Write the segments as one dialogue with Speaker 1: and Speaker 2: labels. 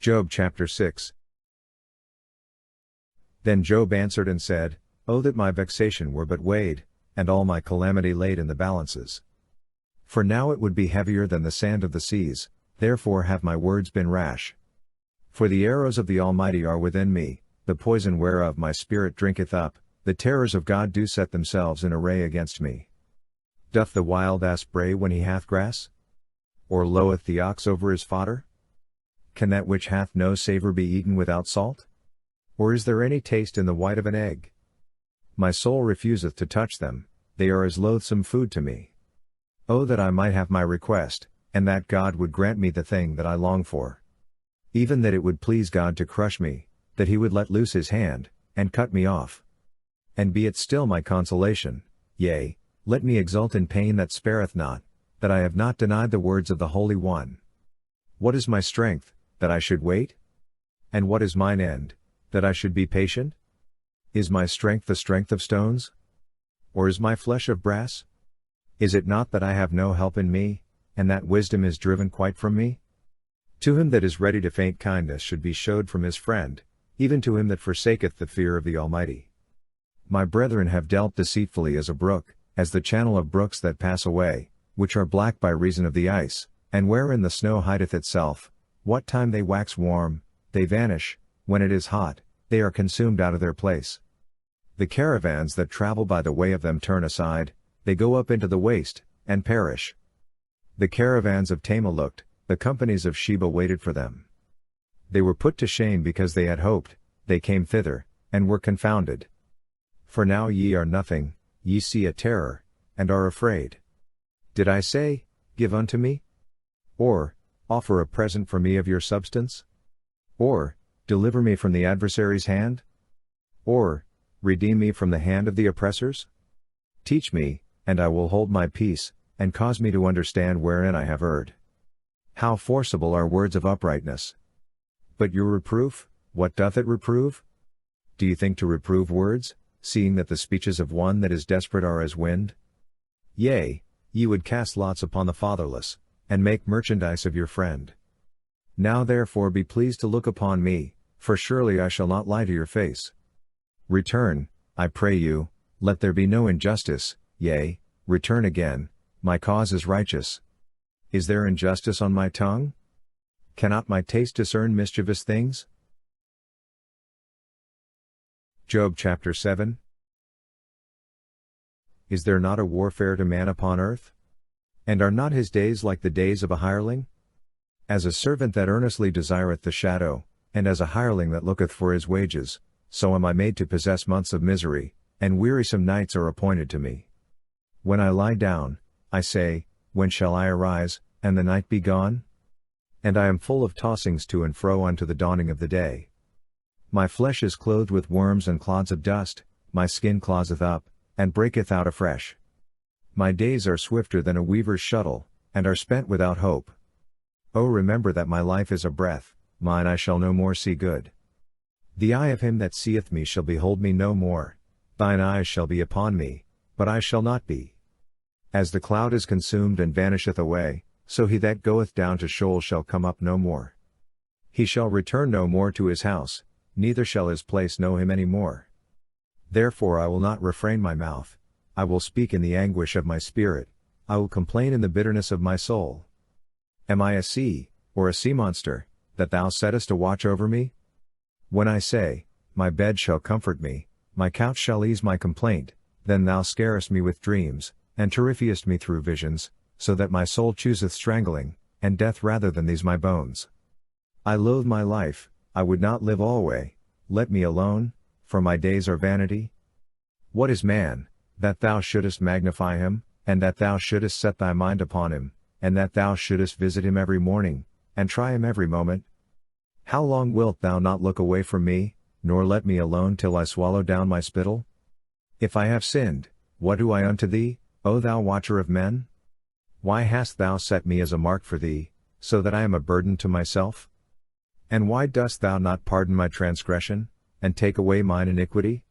Speaker 1: Job chapter 6. Then Job answered and said, O that my vexation were but weighed, and all my calamity laid in the balances. For now it would be heavier than the sand of the seas, therefore have my words been rash. For the arrows of the Almighty are within me, the poison whereof my spirit drinketh up, the terrors of God do set themselves in array against me. Doth the wild ass bray when he hath grass? Or loweth the ox over his fodder? Can that which hath no savour be eaten without salt? Or is there any taste in the white of an egg? My soul refuseth to touch them, they are as loathsome food to me. Oh that I might have my request, and that God would grant me the thing that I long for. Even that it would please God to crush me, that he would let loose his hand, and cut me off. And be it still my consolation, yea, let me exult in pain that spareth not, that I have not denied the words of the Holy One. What is my strength, that I should wait? And what is mine end, that I should be patient? Is my strength the strength of stones? Or is my flesh of brass? Is it not that I have no help in me, and that wisdom is driven quite from me? To him that is ready to faint kindness should be showed from his friend, even to him that forsaketh the fear of the Almighty. My brethren have dealt deceitfully as a brook, as the channel of brooks that pass away, which are black by reason of the ice, and wherein the snow hideth itself. What time they wax warm, they vanish, when it is hot, they are consumed out of their place. The caravans that travel by the way of them turn aside, they go up into the waste, and perish. The caravans of Tema looked, the companies of Sheba waited for them. They were put to shame because they had hoped, they came thither, and were confounded. For now ye are nothing, ye see a terror, and are afraid. Did I say, Give unto me? Or, offer a present for me of your substance? Or, deliver me from the adversary's hand? Or, redeem me from the hand of the oppressors? Teach me, and I will hold my peace, and cause me to understand wherein I have erred. How forcible are words of uprightness! But your reproof, what doth it reprove? Do you think to reprove words, seeing that the speeches of one that is desperate are as wind? Yea, ye would cast lots upon the fatherless, and make merchandise of your friend. Now therefore be pleased to look upon me, for surely I shall not lie to your face. Return, I pray you, let there be no injustice, yea, return again, my cause is righteous. Is there injustice on my tongue? Cannot my taste discern mischievous things? Job chapter 7. Is there not a warfare to man upon earth? And are not his days like the days of a hireling? As a servant that earnestly desireth the shadow, and as a hireling that looketh for his wages, so am I made to possess months of misery, and wearisome nights are appointed to me. When I lie down, I say, When shall I arise, and the night be gone? And I am full of tossings to and fro unto the dawning of the day. My flesh is clothed with worms and clods of dust, my skin closeth up, and breaketh out afresh. My days are swifter than a weaver's shuttle, and are spent without hope. O remember that my life is a breath, mine I shall no more see good. The eye of him that seeth me shall behold me no more, thine eyes shall be upon me, but I shall not be. As the cloud is consumed and vanisheth away, so he that goeth down to Sheol shall come up no more. He shall return no more to his house, neither shall his place know him any more. Therefore I will not refrain my mouth, I will speak in the anguish of my spirit, I will complain in the bitterness of my soul. Am I a sea, or a sea monster, that thou settest a watch over me? When I say, My bed shall comfort me, my couch shall ease my complaint, then thou scarest me with dreams, and terrifiest me through visions, so that my soul chooseth strangling, and death rather than these my bones. I loathe my life, I would not live alway, let me alone, for my days are vanity. What is man, that thou shouldest magnify him, and that thou shouldest set thy mind upon him, and that thou shouldest visit him every morning, and try him every moment? How long wilt thou not look away from me, nor let me alone till I swallow down my spittle? If I have sinned, what do I unto thee, O thou watcher of men? Why hast thou set me as a mark for thee, so that I am a burden to myself? And why dost thou not pardon my transgression, and take away mine iniquity?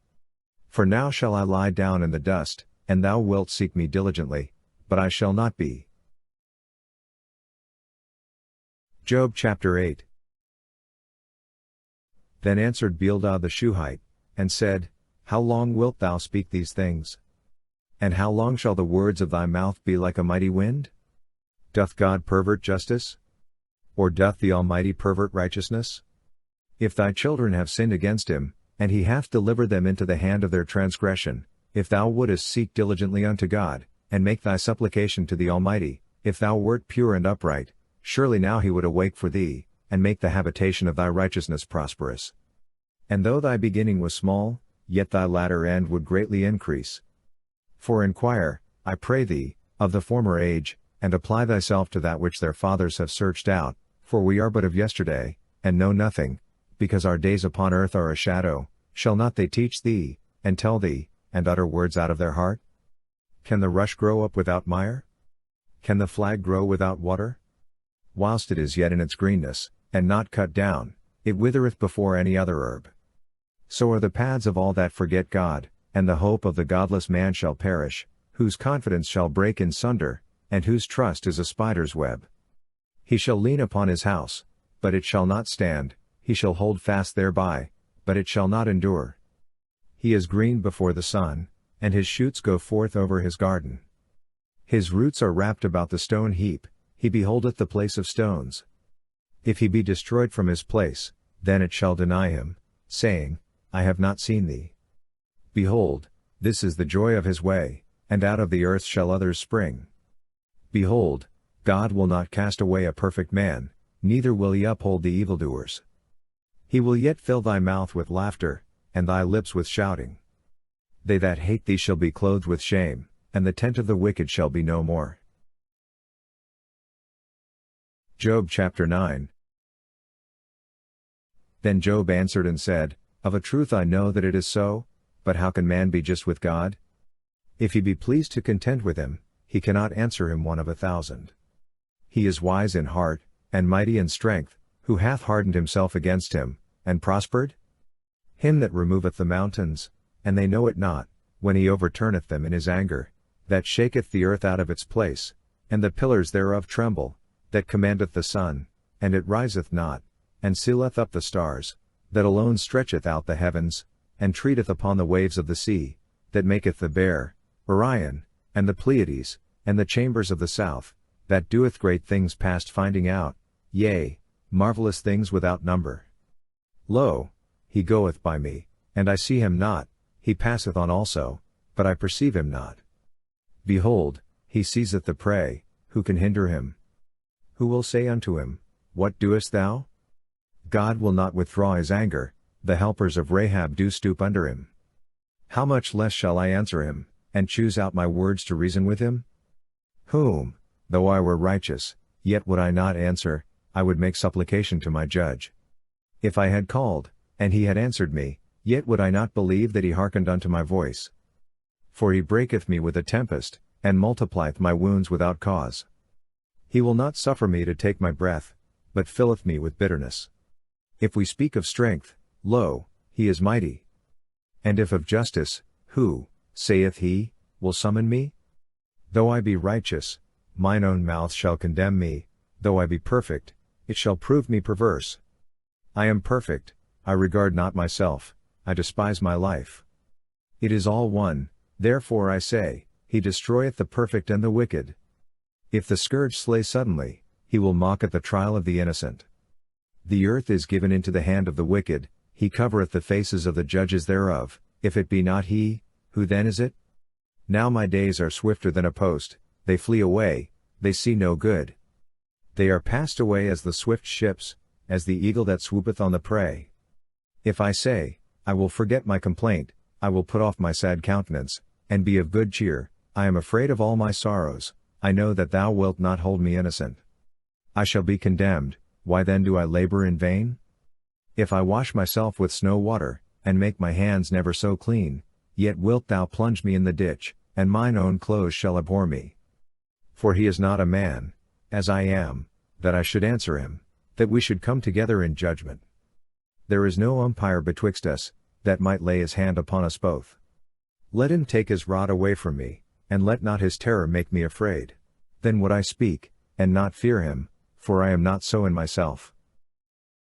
Speaker 1: For now shall I lie down in the dust, and thou wilt seek me diligently, but I shall not be. Job chapter 8. Then answered Bildad the Shuhite, and said, How long wilt thou speak these things? And how long shall the words of thy mouth be like a mighty wind? Doth God pervert justice? Or doth the Almighty pervert righteousness? If thy children have sinned against him, and he hath delivered them into the hand of their transgression, if thou wouldest seek diligently unto God, and make thy supplication to the Almighty, if thou wert pure and upright, surely now he would awake for thee, and make the habitation of thy righteousness prosperous. And though thy beginning was small, yet thy latter end would greatly increase. For inquire, I pray thee, of the former age, and apply thyself to that which their fathers have searched out, for we are but of yesterday, and know nothing, because our days upon earth are a shadow. Shall not they teach thee, and tell thee, and utter words out of their heart? Can the rush grow up without mire? Can the flag grow without water? Whilst it is yet in its greenness, and not cut down, it withereth before any other herb. So are the paths of all that forget God, and the hope of the godless man shall perish, whose confidence shall break in sunder, and whose trust is a spider's web. He shall lean upon his house, but it shall not stand, he shall hold fast thereby, but it shall not endure. He is green before the sun, and his shoots go forth over his garden. His roots are wrapped about the stone heap, he beholdeth the place of stones. If he be destroyed from his place, then it shall deny him, saying, I have not seen thee. Behold, this is the joy of his way, and out of the earth shall others spring. Behold, God will not cast away a perfect man, neither will he uphold the evildoers. He will yet fill thy mouth with laughter, and thy lips with shouting. They that hate thee shall be clothed with shame, and the tent of the wicked shall be no more. Job chapter 9. Then Job answered and said, Of a truth I know that it is so, but how can man be just with God? If he be pleased to contend with him, he cannot answer him 1 of 1,000. He is wise in heart, and mighty in strength, who hath hardened himself against him, and prospered? Him that removeth the mountains, and they know it not, when he overturneth them in his anger, that shaketh the earth out of its place, and the pillars thereof tremble, that commandeth the sun, and it riseth not, and sealeth up the stars, that alone stretcheth out the heavens, and treateth upon the waves of the sea, that maketh the Bear, Orion, and the Pleiades, and the chambers of the south, that doeth great things past finding out, yea, marvelous things without number. Lo, he goeth by me, and I see him not, he passeth on also, but I perceive him not. Behold, he seizeth the prey, who can hinder him? Who will say unto him, What doest thou? God will not withdraw his anger, the helpers of Rahab do stoop under him. How much less shall I answer him, and choose out my words to reason with him? Whom, though I were righteous, yet would I not answer, I would make supplication to my judge. If I had called, and he had answered me, yet would I not believe that he hearkened unto my voice. For he breaketh me with a tempest, and multiplieth my wounds without cause. He will not suffer me to take my breath, but filleth me with bitterness. If we speak of strength, lo, he is mighty. And if of justice, who, saith he, will summon me? Though I be righteous, mine own mouth shall condemn me, though I be perfect, it shall prove me perverse. I am perfect, I regard not myself, I despise my life. It is all one, therefore I say, he destroyeth the perfect and the wicked. If the scourge slay suddenly, he will mock at the trial of the innocent. The earth is given into the hand of the wicked, he covereth the faces of the judges thereof, if it be not he, who then is it? Now my days are swifter than a post, they flee away, they see no good. They are passed away as the swift ships, as the eagle that swoopeth on the prey. If I say, I will forget my complaint, I will put off my sad countenance, and be of good cheer, I am afraid of all my sorrows, I know that thou wilt not hold me innocent. I shall be condemned, why then do I labor in vain? If I wash myself with snow water, and make my hands never so clean, yet wilt thou plunge me in the ditch, and mine own clothes shall abhor me. For he is not a man, as I am, that I should answer him, that we should come together in judgment. There is no umpire betwixt us, that might lay his hand upon us both. Let him take his rod away from me, and let not his terror make me afraid. Then would I speak, and not fear him, for I am not so in myself.